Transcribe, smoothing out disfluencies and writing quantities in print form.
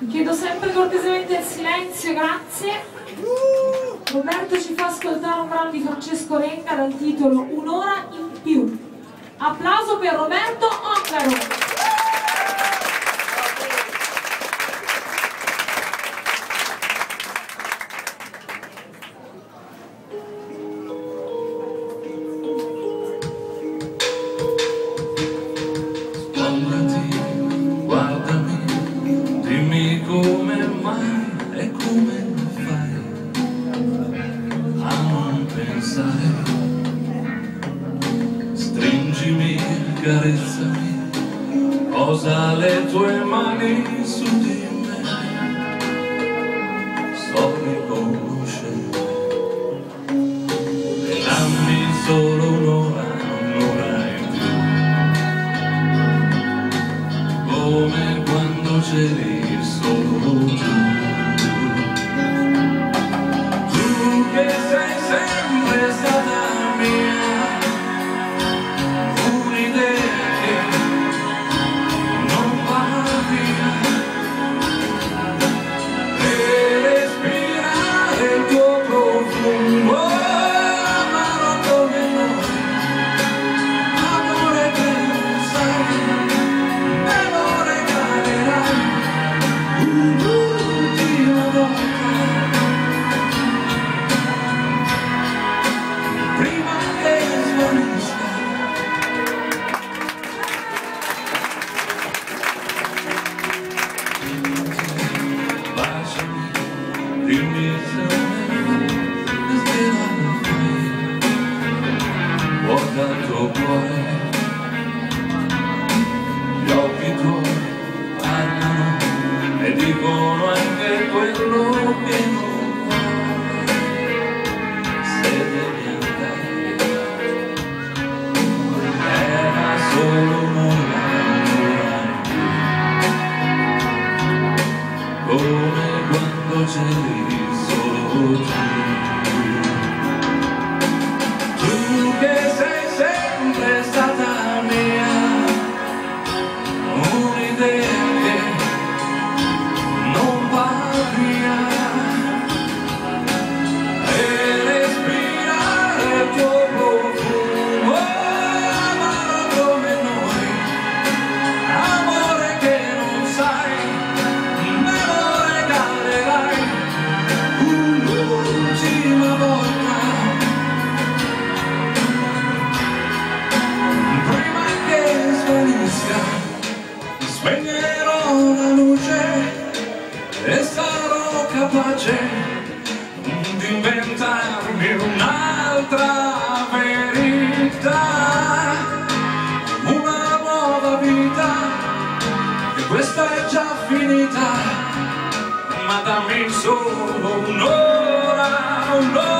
Vi chiedo sempre cortesemente il silenzio, grazie. Roberto ci fa ascoltare un brano di Francesco Renga dal titolo Un'ora in più. Applauso per Roberto Ongaro. Stringimi, carezzami, posa le tue mani su di me. Sto riconoscendo, e dammi solo un'ora in più, come quando c'eri solo tu. Tu che sei sempre stata mia, dimmi se vuota il tuo cuore, gli occhi tuoi parlano e dicono anche quello che non vuoi. Se devi andare, era solo un'ora in più, come quando c'eri solo tu. Tu che sei sempre stata mia, un'idea che non va via, e respirare il tuo profumo, amaro come noi, amore che non sai, me lo regalerai un'ultima volta, prima che svanisca. Spegnerò la luce e sarò capace di inventarmi un'altra verità, una nuova vita, che questa è già finita, ma dammi solo un'ora, un'ora.